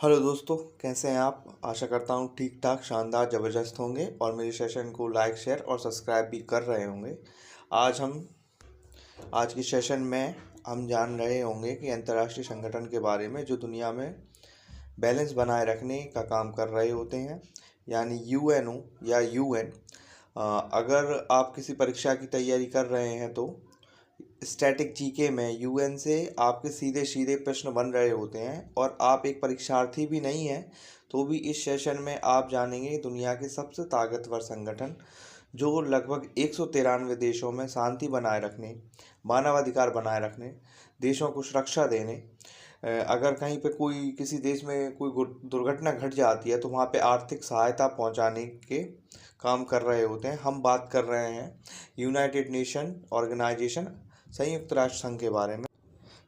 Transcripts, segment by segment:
Hello दोस्तों, कैसे हैं आप? आशा करता हूँ ठीक ठाक, शानदार, ज़बरदस्त होंगे और मेरे सेशन को लाइक शेयर और सब्सक्राइब भी कर रहे होंगे। आज हम आज की सेशन में हम जान रहे होंगे कि अंतर्राष्ट्रीय संगठन के बारे में जो दुनिया में बैलेंस बनाए रखने का काम कर रहे होते हैं, यानी यूएनओ या यूएन। अगर आप किसी परीक्षा की तैयारी कर रहे हैं तो स्टैटिक जीके में यूएन से आपके सीधे सीधे प्रश्न बन रहे होते हैं, और आप एक परीक्षार्थी भी नहीं हैं तो भी इस सेशन में आप जानेंगे दुनिया के सबसे ताकतवर संगठन जो लगभग 193 देशों में शांति बनाए रखने, मानवाधिकार बनाए रखने, देशों को सुरक्षा देने, अगर कहीं पे कोई किसी देश में कोई दुर्घटना घट जाती है तो वहाँ पे आर्थिक सहायता पहुँचाने के काम कर रहे होते हैं। हम बात कर रहे हैं यूनाइटेड नेशन ऑर्गेनाइजेशन, संयुक्त राष्ट्र संघ के बारे में।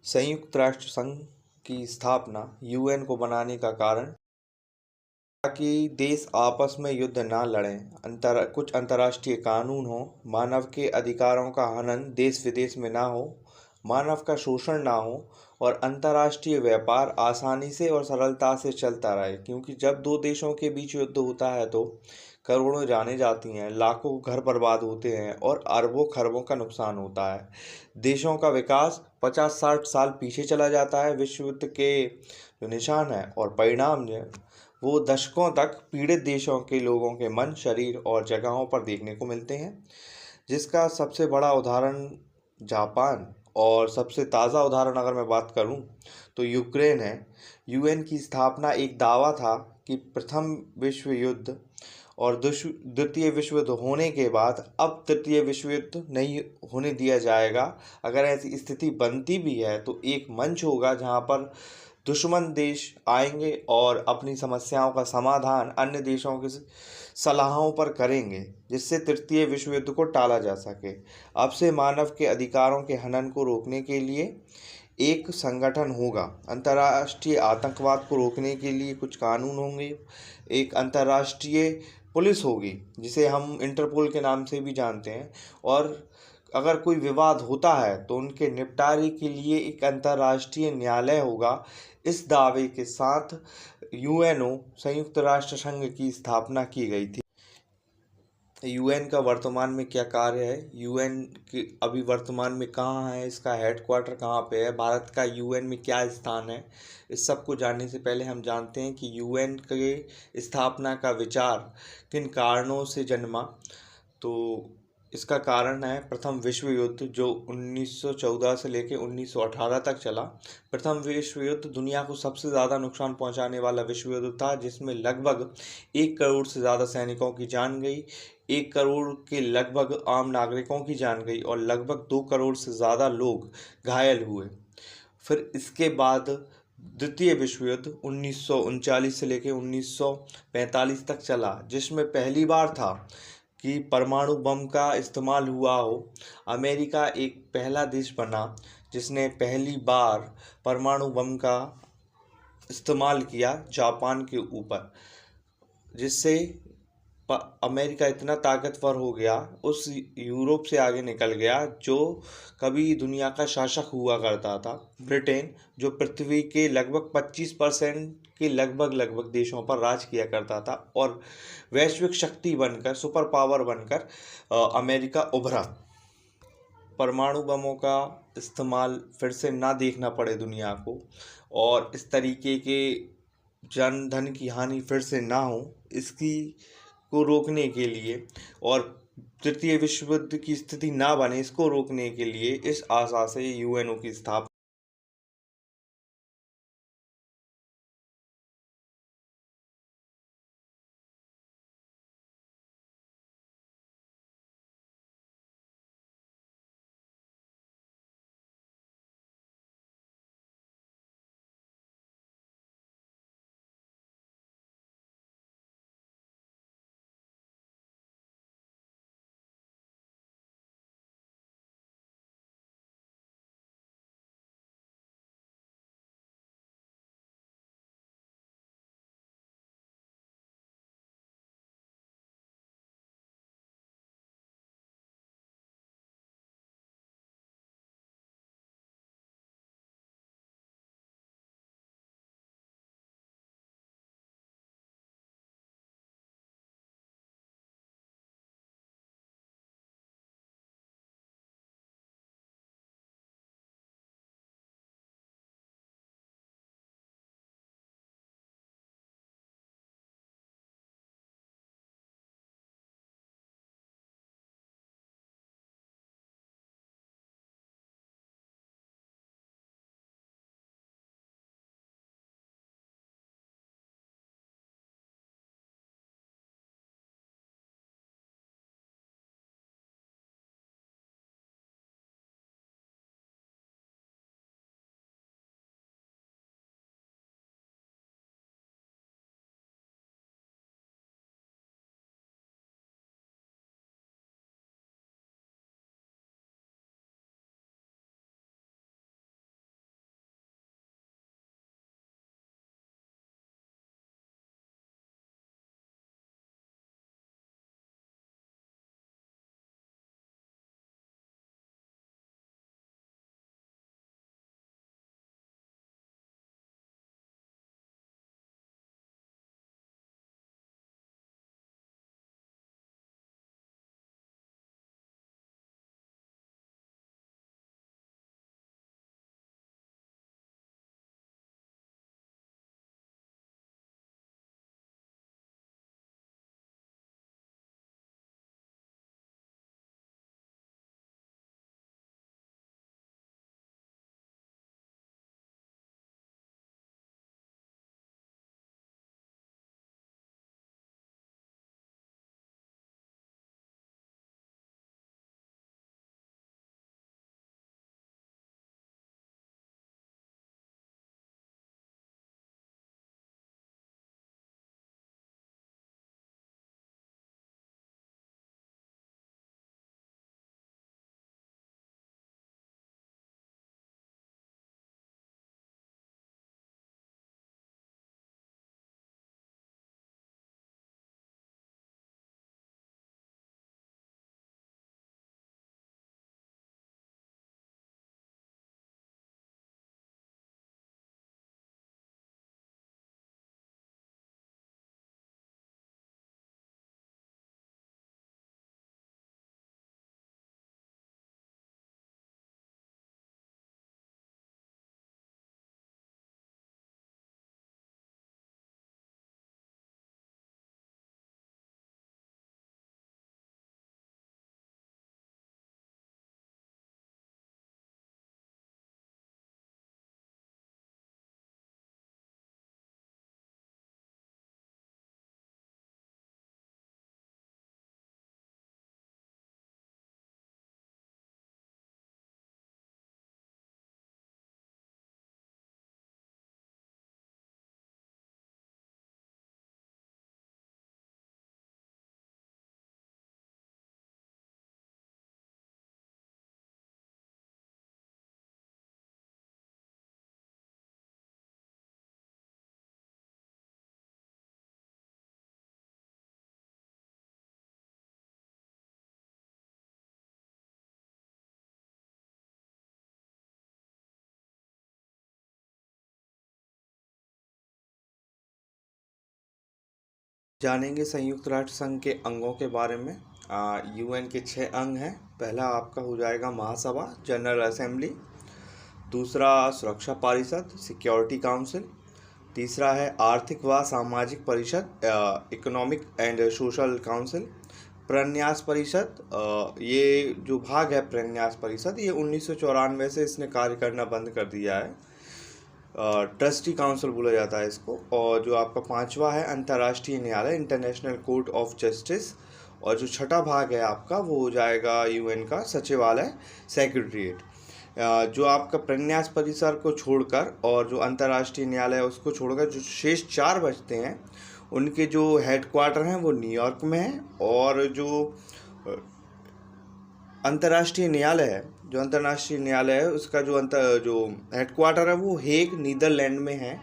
संयुक्त राष्ट्र संघ की स्थापना, यूएन को बनाने का कारण, ताकि देश आपस में युद्ध ना लड़ें, कुछ अंतर्राष्ट्रीय कानून हो, मानव के अधिकारों का हनन देश विदेश में ना हो, मानव का शोषण ना हो और अंतर्राष्ट्रीय व्यापार आसानी से और सरलता से चलता रहे। क्योंकि जब दो देशों के बीच युद्ध होता है तो करोड़ों जाने जाती हैं, लाखों घर बर्बाद होते हैं और अरबों खरबों का नुकसान होता है। देशों का विकास 50-60 साल पीछे चला जाता है। विश्व युद्ध के जो निशान है और परिणाम जो है वो दशकों तक पीड़ित देशों के लोगों के मन, शरीर और जगहों पर देखने को मिलते हैं, जिसका सबसे बड़ा उदाहरण जापान, और सबसे ताज़ा उदाहरण अगर मैं बात करूं तो यूक्रेन है। यूएन की स्थापना एक दावा था कि प्रथम विश्व युद्ध और द्वितीय विश्व युद्ध होने के बाद अब तृतीय विश्व युद्ध नहीं होने दिया जाएगा। अगर ऐसी स्थिति बनती भी है तो एक मंच होगा जहां पर दुश्मन देश आएंगे और अपनी समस्याओं का समाधान अन्य देशों की सलाहों पर करेंगे, जिससे तृतीय विश्व युद्ध को टाला जा सके। अब से मानव के अधिकारों के हनन को रोकने के लिए एक संगठन होगा। अंतर्राष्ट्रीय आतंकवाद को रोकने के लिए कुछ कानून होंगे। एक अंतर्राष्ट्रीय पुलिस होगी जिसे हम इंटरपोल के नाम से भी जानते हैं, और अगर कोई विवाद होता है तो उनके निपटारे के लिए एक अंतर्राष्ट्रीय न्यायालय होगा। इस दावे के साथ यूएनओ, संयुक्त राष्ट्र संघ की स्थापना की गई थी। यूएन का वर्तमान में क्या कार्य है, यूएन की अभी वर्तमान में कहाँ है, इसका हेडक्वार्टर कहाँ पे है, भारत का यूएन में क्या स्थान है, इस सब को जानने से पहले हम जानते हैं कि यूएन के स्थापना का विचार किन कारणों से जन्मा। तो इसका कारण है प्रथम विश्व युद्ध, जो 1914 से लेकर 1918 तक चला। प्रथम विश्व युद्ध दुनिया को सबसे ज़्यादा नुकसान पहुंचाने वाला विश्व युद्ध था, जिसमें लगभग 1 करोड़ से ज़्यादा सैनिकों की जान गई, 1 करोड़ के लगभग आम नागरिकों की जान गई और लगभग 2 करोड़ से ज़्यादा लोग घायल हुए। फिर इसके बाद द्वितीय विश्व युद्ध 1939 से लेकर 1945 तक चला, जिसमें पहली बार था कि परमाणु बम का इस्तेमाल हुआ हो। अमेरिका एक पहला देश बना जिसने पहली बार परमाणु बम का इस्तेमाल किया जापान के ऊपर, जिससे अमेरिका इतना ताकतवर हो गया, उस यूरोप से आगे निकल गया जो कभी दुनिया का शासक हुआ करता था। ब्रिटेन, जो पृथ्वी के लगभग 25% के लगभग लगभग देशों पर राज किया करता था, और वैश्विक शक्ति बनकर, सुपर पावर बनकर अमेरिका उभरा। परमाणु बमों का इस्तेमाल फिर से ना देखना पड़े दुनिया को, और इस तरीके के जन धन की हानि फिर से ना हो, इसकी को रोकने के लिए, और तृतीय विश्व युद्ध की स्थिति ना बने, इसको रोकने के लिए इस आशा से यूएनओ की स्थापना जानेंगे संयुक्त राष्ट्र संघ के अंगों के बारे में। यूएन के 6 अंग हैं। पहला आपका हो जाएगा महासभा, जनरल असेंबली। दूसरा सुरक्षा परिषद, सिक्योरिटी काउंसिल। तीसरा है आर्थिक व सामाजिक परिषद, इकोनॉमिक एंड सोशल काउंसिल। प्रन्यास परिषद, ये जो भाग है प्रन्यास परिषद, ये 1994 से इसने कार्य करना बंद कर दिया है। ट्रस्टी काउंसिल बोला जाता है इसको। और जो आपका 5वां है अंतर्राष्ट्रीय न्यायालय, इंटरनेशनल कोर्ट ऑफ जस्टिस। और जो छठा भाग है आपका वो हो जाएगा यूएन का सचिवालय, सेक्रेटरीट। जो आपका प्रन्यास परिसर को छोड़कर और जो अंतर्राष्ट्रीय न्यायालय है उसको छोड़कर जो शेष 4 बचते हैं उनके जो हेडक्वार्टर हैं वो न्यूयॉर्क में है। और जो अंतर्राष्ट्रीय न्यायालय है, जो अंतर्राष्ट्रीय न्यायालय है उसका जो हेडक्वार्टर है वो हेग, नीदरलैंड में है।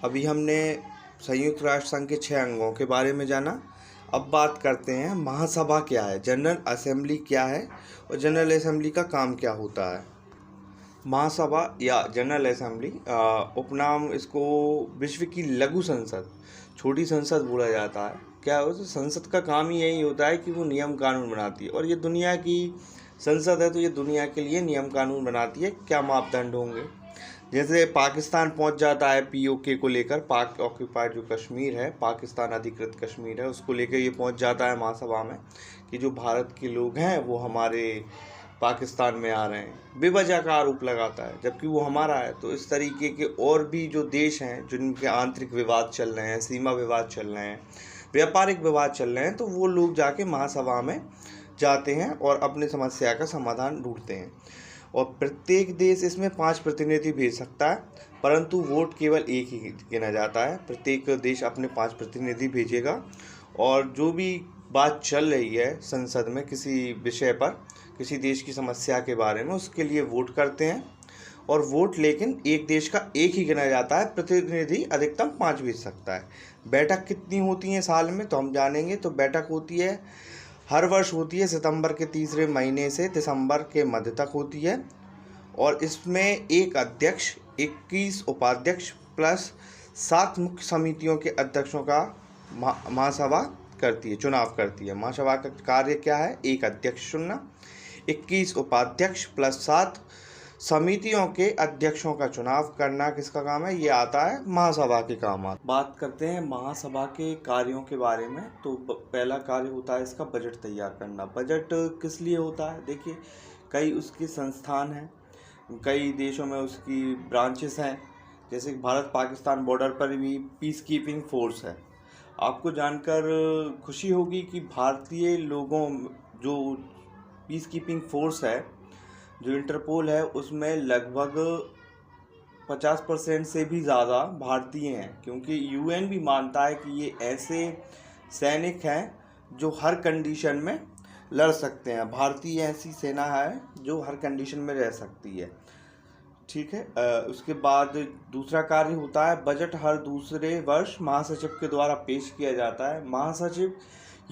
अभी हमने संयुक्त राष्ट्र संघ के 6 अंगों के बारे में जाना। अब बात करते हैं महासभा क्या है, जनरल असेंबली क्या है और जनरल असेंबली का काम क्या होता है। महासभा या जनरल असेंबली, उपनाम इसको विश्व की लघु संसद, छोटी संसद बोला जाता है। क्या हो, संसद का काम ही यही होता है कि वो नियम कानून बनाती है। और ये दुनिया की संसद है तो ये दुनिया के लिए नियम कानून बनाती है। क्या मापदंड होंगे, जैसे पाकिस्तान पहुंच जाता है पीओके को लेकर, पाक ऑक्यूपाइड जो कश्मीर है, पाकिस्तान अधिकृत कश्मीर है, उसको लेकर ये पहुंच जाता है महासभा में कि जो भारत के लोग हैं वो हमारे पाकिस्तान में आ रहे हैं, बेवजह का आरोप लगाता है जबकि वो हमारा है। तो इस तरीके के और भी जो देश हैं जिनके आंतरिक विवाद चल रहे हैं, सीमा विवाद चल रहे हैं, व्यापारिक विवाद चल रहे हैं, तो वो लोग जाके महासभा में जाते हैं और अपनी समस्या का समाधान ढूंढते हैं। और प्रत्येक देश इसमें 5 प्रतिनिधि भेज सकता है, परंतु वोट केवल एक ही गिना जाता है। प्रत्येक देश अपने 5 प्रतिनिधि भेजेगा और जो भी बात चल रही है संसद में किसी विषय पर, किसी देश की समस्या के बारे में, उसके लिए वोट करते हैं। और वोट लेकिन एक देश का एक ही गिना जाता है, प्रतिनिधि अधिकतम 5 भेज सकता है। बैठक कितनी होती हैं साल में तो हम जानेंगे। तो बैठक होती है, हर वर्ष होती है, सितंबर के तीसरे महीने से दिसंबर के मध्य तक होती है। और इसमें एक अध्यक्ष, 21 उपाध्यक्ष प्लस 7 मुख्य समितियों के अध्यक्षों का महासभा करती है, चुनाव करती है। महासभा का कार्य क्या है, एक अध्यक्ष चुनना, 21 उपाध्यक्ष प्लस 7 समितियों के अध्यक्षों का चुनाव करना। किसका काम है, ये आता है महासभा के काम। बात करते हैं महासभा के कार्यों के बारे में। तो पहला कार्य होता है इसका बजट तैयार करना। बजट किस लिए होता है, देखिए कई उसके संस्थान हैं, कई देशों में उसकी ब्रांचेस हैं। जैसे भारत पाकिस्तान बॉर्डर पर भी पीस कीपिंग फोर्स है। आपको जानकर खुशी होगी कि भारतीय लोगों, जो पीस कीपिंग फोर्स है, जो इंटरपोल है, उसमें लगभग 50% से भी ज़्यादा भारतीय हैं। क्योंकि यूएन भी मानता है कि ये ऐसे सैनिक हैं जो हर कंडीशन में लड़ सकते हैं। भारतीय ऐसी सेना है जो हर कंडीशन में रह सकती है, ठीक है। उसके बाद दूसरा कार्य होता है बजट हर दूसरे वर्ष महासचिव के द्वारा पेश किया जाता है। महासचिव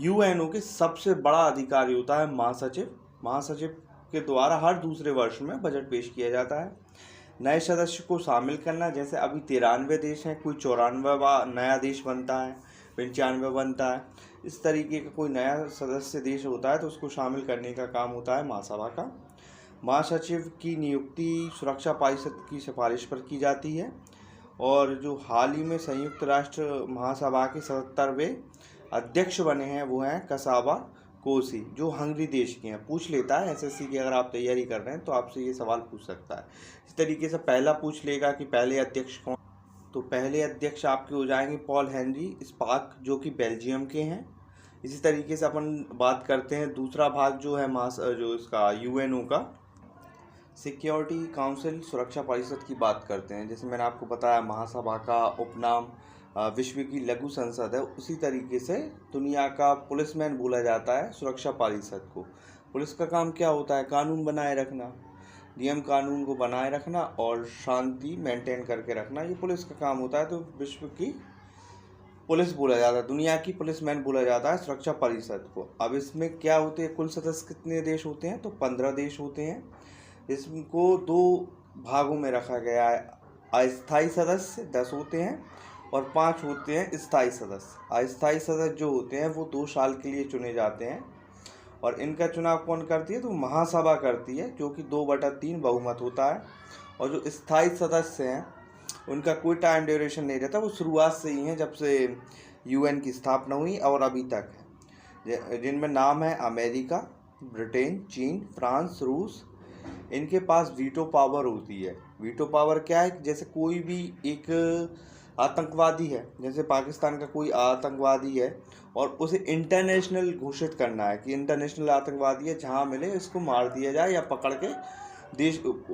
यूएनओ के सबसे बड़ा अधिकारी होता है महासचिव। महासचिव के द्वारा हर दूसरे वर्ष में बजट पेश किया जाता है। नए सदस्य को शामिल करना, जैसे अभी 93 देश हैं, कोई 94वां नया देश बनता है, 95 बनता है। इस तरीके का कोई नया सदस्य देश होता है तो उसको शामिल करने का काम होता है महासभा का। महासचिव की नियुक्ति सुरक्षा परिषद की सिफारिश पर की जाती है। और जो हाल ही में संयुक्त राष्ट्र महासभा के 77वें अध्यक्ष बने हैं वो हैं कसाबा कोसी, जो हंगरी देश के हैं। पूछ लेता है एसएससी की, अगर आप तैयारी कर रहे हैं तो आपसे ये सवाल पूछ सकता है। इस तरीके से पहला पूछ लेगा कि पहले अध्यक्ष कौन। तो पहले अध्यक्ष आपके हो जाएंगे पॉल हेनरी स्पार्क, जो कि बेल्जियम के हैं। इसी तरीके से अपन बात करते हैं दूसरा भाग जो है जो इसका यूएनओ का सिक्योरिटी काउंसिल, सुरक्षा परिषद की बात करते हैं। जैसे मैंने आपको बताया महासभा का उपनाम विश्व की लघु संसद है, उसी तरीके से दुनिया का पुलिसमैन बोला जाता है सुरक्षा परिषद को। पुलिस का काम क्या होता है, कानून बनाए रखना, नियम कानून को बनाए रखना और शांति मेंटेन करके रखना, ये पुलिस का काम होता है। तो विश्व की पुलिस बोला जाता है, दुनिया की पुलिसमैन बोला जाता है सुरक्षा परिषद को। अब इसमें क्या होते हैं, कुल सदस्य कितने देश होते हैं, तो 15 देश होते हैं। इसको 2 भागों में रखा गया है। अस्थायी सदस्य 10 होते हैं और 5 होते हैं स्थायी सदस्य। अस्थायी सदस्य जो होते हैं वो 2 साल के लिए चुने जाते हैं और इनका चुनाव कौन करती है? तो महासभा करती है, जो कि 2/3 बहुमत होता है। और जो स्थायी सदस्य हैं उनका कोई टाइम ड्यूरेशन नहीं रहता, वो शुरुआत से ही हैं, जब से यूएन की स्थापना हुई और अभी तक है। जिनमें नाम है अमेरिका, ब्रिटेन, चीन, फ्रांस, रूस। इनके पास वीटो पावर होती है। वीटो पावर क्या है? जैसे कोई भी एक आतंकवादी है, जैसे पाकिस्तान का कोई आतंकवादी है और उसे इंटरनेशनल घोषित करना है कि इंटरनेशनल आतंकवादी है, जहाँ मिले उसको मार दिया जाए या पकड़ के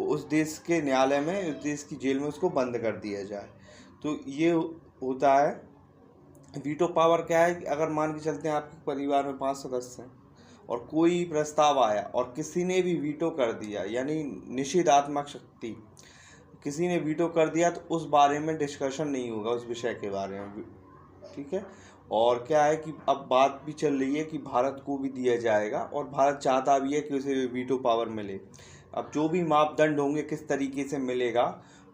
उस देश के न्यायालय में, उस देश की जेल में उसको बंद कर दिया जाए। तो ये होता है वीटो पावर। क्या है कि अगर मान के चलते हैं आपके परिवार में 5 सदस्य हैं और कोई प्रस्ताव आया और किसी ने भी वीटो कर दिया, यानी निषेधात्मक शक्ति, किसी ने वीटो कर दिया, तो उस बारे में डिस्कशन नहीं होगा, उस विषय के बारे में। ठीक है। और क्या है कि अब बात भी चल रही है कि भारत को भी दिया जाएगा और भारत चाहता भी है कि उसे वीटो पावर मिले। अब जो भी मापदंड होंगे, किस तरीके से मिलेगा,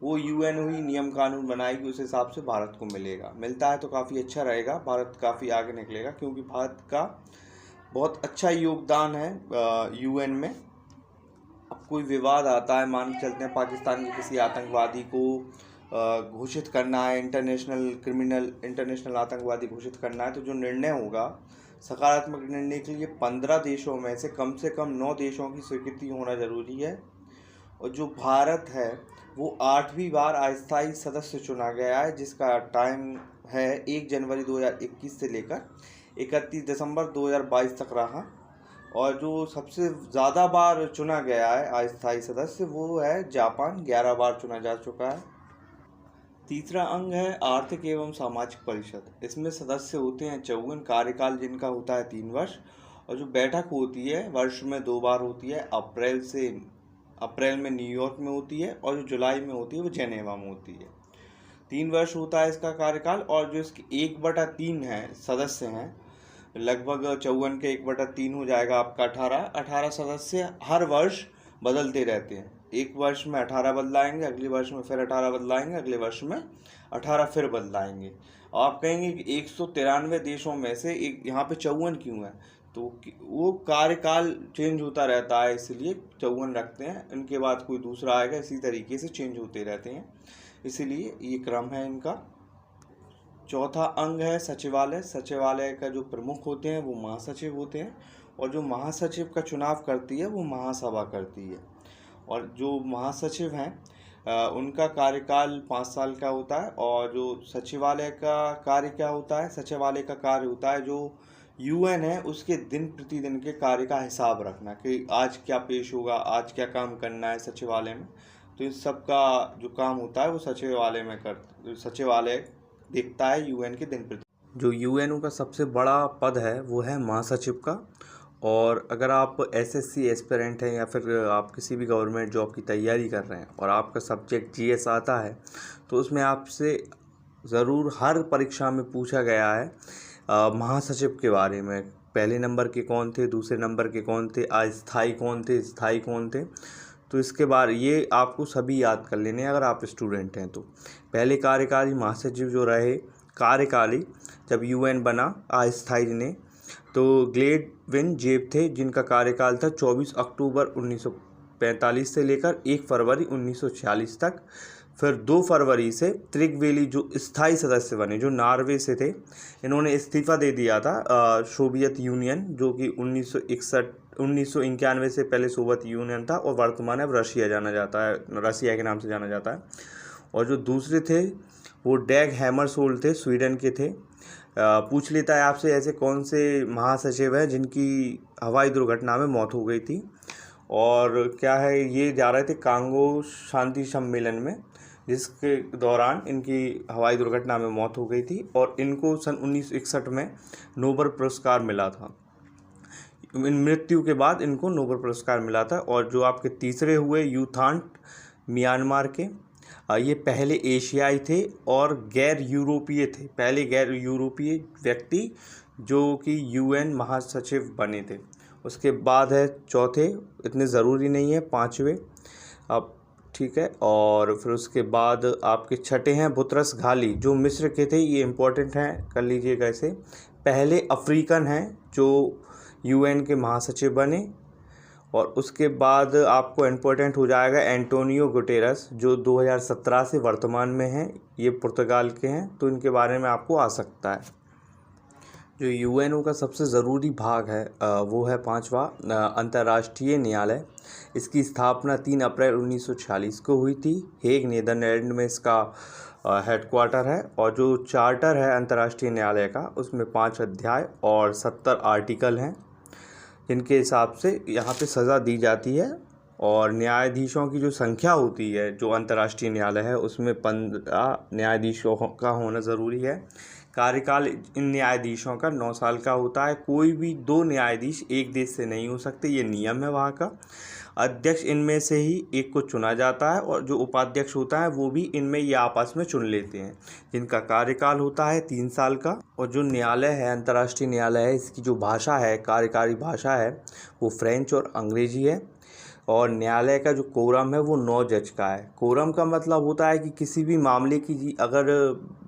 वो यूएन ही नियम कानून बनाएगी, उस हिसाब से भारत को मिलेगा। मिलता है तो काफ़ी अच्छा रहेगा, भारत काफ़ी आगे निकलेगा, क्योंकि भारत का बहुत अच्छा योगदान है यूएन में। अब कोई विवाद आता है, मान के चलते हैं पाकिस्तान के किसी आतंकवादी को घोषित करना है, इंटरनेशनल आतंकवादी घोषित करना है, तो जो निर्णय होगा सकारात्मक निर्णय के लिए 15 देशों में से कम 9 देशों की स्वीकृति होना जरूरी है। और जो भारत है वो 8वीं बार अस्थायी सदस्य चुना गया है, जिसका टाइम है 1 जनवरी 2021 से लेकर 31 दिसंबर 2022 तक रहा। और जो सबसे ज़्यादा बार चुना गया है अस्थायी सदस्य वो है जापान, 11 बार चुना जा चुका है। तीसरा अंग है आर्थिक एवं सामाजिक परिषद। इसमें सदस्य होते हैं 54, कार्यकाल जिनका होता है 3 वर्ष, और जो बैठक होती है वर्ष में 2 बार होती है। अप्रैल में न्यूयॉर्क में होती है और जो जुलाई में होती है वो जेनेवा में होती है। 3 वर्ष होता है इसका कार्यकाल। और जो इसके 1/3 है सदस्य हैं, लगभग 54 के 1/3 हो जाएगा आपका 18 सदस्य हर वर्ष बदलते रहते हैं। एक वर्ष में 18 बदलाएंगे, अगले वर्ष में फिर 18 बदलाएंगे, अगले वर्ष में 18 फिर बदलाएंगे। आप कहेंगे कि 193 देशों में से एक यहाँ पे 54 क्यों है? तो वो कार्यकाल चेंज होता रहता है, इसलिए 54 रखते हैं। इनके बाद कोई दूसरा आएगा, इसी तरीके से चेंज होते रहते हैं, इसीलिए ये क्रम है इनका। चौथा अंग है सचिवालय। सचिवालय का जो प्रमुख होते हैं वो महासचिव होते हैं, और जो महासचिव का चुनाव करती है वो महासभा करती है। और जो महासचिव हैं उनका कार्यकाल 5 साल का होता है। और जो सचिवालय का कार्य क्या होता है? सचिवालय का कार्य होता है जो यूएन है उसके दिन प्रतिदिन के कार्य का हिसाब रखना, कि आज क्या पेश होगा, आज क्या काम करना है सचिवालय में। तो इस सब का जो काम होता है वो सचिवालय देखता है यूएन के दिन प्रति। जो यूएनओ का सबसे बड़ा पद है वो है महासचिव का। और अगर आप एसएससी एस्पिरेंट हैं या फिर आप किसी भी गवर्नमेंट जॉब की तैयारी कर रहे हैं और आपका सब्जेक्ट जीएस आता है, तो उसमें आपसे ज़रूर हर परीक्षा में पूछा गया है महासचिव के बारे में। पहले नंबर के कौन थे, दूसरे नंबर के कौन थे, अस्थायी कौन थे, स्थायी कौन थे। तो इसके बारे ये आपको सभी याद कर लेने अगर आप स्टूडेंट हैं तो। पहले कार्यकारी महासचिव जो रहे कार्यकाली जब यूएन बना अस्थायी ने, तो ग्लेडविन जेब थे, जिनका कार्यकाल था 24 अक्टूबर 1945 से लेकर 1 फरवरी 1946 तक। फिर 2 फरवरी से त्रिगवेली जो स्थायी सदस्य बने, जो नॉर्वे से थे, इन्होंने इस्तीफ़ा दे दिया था। सोवियत यूनियन, जो कि 1991 से पहले सोवियत यूनियन था और वर्तमान अब रशिया के नाम से जाना जाता है। और जो दूसरे थे वो डैग हैमरशोल्ड थे, स्वीडन के थे। पूछ लेता है आपसे ऐसे कौन से महासचिव हैं जिनकी हवाई दुर्घटना में मौत हो गई थी। और क्या है, ये जा रहे थे कांगो शांति सम्मेलन में, जिसके दौरान इनकी हवाई दुर्घटना में मौत हो गई थी। और इनको सन 1961 में नोबेल पुरस्कार मिला था। मृत्यु के बाद इनको नोबेल पुरस्कार मिला था। और जो आपके तीसरे हुए यूथांट, म्यांमार के, ये पहले एशियाई थे और गैर यूरोपीय थे, पहले गैर यूरोपीय व्यक्ति जो कि यूएन महासचिव बने थे। उसके बाद है चौथे, इतने ज़रूरी नहीं है, 5वें। अब ठीक है। और फिर उसके बाद आपके छठे हैं बुतरस घाली, जो मिस्र के थे, ये इम्पोर्टेंट हैं, कर लीजिएगा इसे। पहले अफ्रीकन हैं जो यूएन के महासचिव बने। और उसके बाद आपको इम्पोर्टेंट हो जाएगा एंटोनियो गुटेरस, जो 2017 से वर्तमान में हैं, ये पुर्तगाल के हैं, तो इनके बारे में आपको आ सकता है। जो यूएनओ का सबसे ज़रूरी भाग है वो है पांचवा अंतर्राष्ट्रीय न्यायालय। इसकी स्थापना 3 अप्रैल 1946 को हुई थी। हेग नीदरलैंड में इसका हेडक्वार्टर है। और जो चार्टर है अंतर्राष्ट्रीय न्यायालय का, उसमें 5 अध्याय और 70 आर्टिकल हैं, जिनके हिसाब से यहाँ पे सज़ा दी जाती है। और न्यायाधीशों की जो संख्या होती है, जो अंतर्राष्ट्रीय न्यायालय है, उसमें 15 न्यायाधीशों का होना ज़रूरी है। कार्यकाल इन न्यायाधीशों का 9 साल का होता है। कोई भी 2 न्यायाधीश एक देश से नहीं हो सकते, ये नियम है वहाँ का। अध्यक्ष इनमें से ही एक को चुना जाता है, और जो उपाध्यक्ष होता है वो भी इनमें ये आपस में चुन लेते हैं, जिनका कार्यकाल होता है 3 साल का। और जो न्यायालय है, अंतर्राष्ट्रीय न्यायालय है, इसकी जो भाषा है, कार्यकारी भाषा है, वो फ्रेंच और अंग्रेजी है। और न्यायालय का जो कोरम है वो 9 जज का है। कोरम का मतलब होता है कि किसी भी मामले की अगर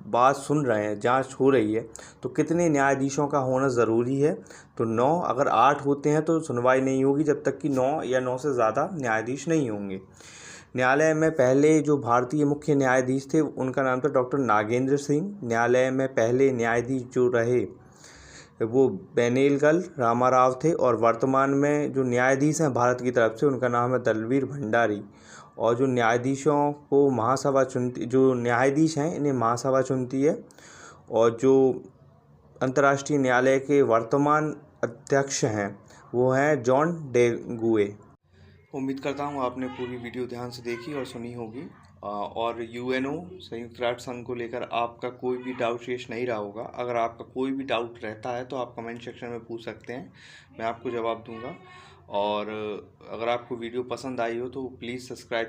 बात सुन रहे हैं, जांच हो रही है, तो कितने न्यायाधीशों का होना ज़रूरी है। तो 9, अगर 8 होते हैं तो सुनवाई नहीं होगी जब तक कि 9 या 9 से ज़्यादा न्यायाधीश नहीं होंगे। न्यायालय में पहले जो भारतीय मुख्य न्यायाधीश थे, उनका नाम था डॉक्टर नागेंद्र सिंह। न्यायालय में पहले न्यायाधीश जो रहे वो बेनेगल रामाराव थे। और वर्तमान में जो न्यायाधीश हैं भारत की तरफ से, उनका नाम है दलवीर भंडारी। और जो न्यायाधीशों को महासभा चुनती, जो न्यायाधीश हैं इन्हें महासभा चुनती है। और जो अंतर्राष्ट्रीय न्यायालय के वर्तमान अध्यक्ष हैं वो हैं जॉन डेगुए। उम्मीद करता हूँ आपने पूरी वीडियो ध्यान से देखी और सुनी होगी। और यूएनओ संयुक्त राष्ट्र संघ को लेकर आपका कोई भी डाउट शेष नहीं रहा होगा। अगर आपका कोई भी डाउट रहता है तो आप कमेंट सेक्शन में पूछ सकते हैं, मैं आपको जवाब दूंगा। और अगर आपको वीडियो पसंद आई हो तो प्लीज़ सब्सक्राइब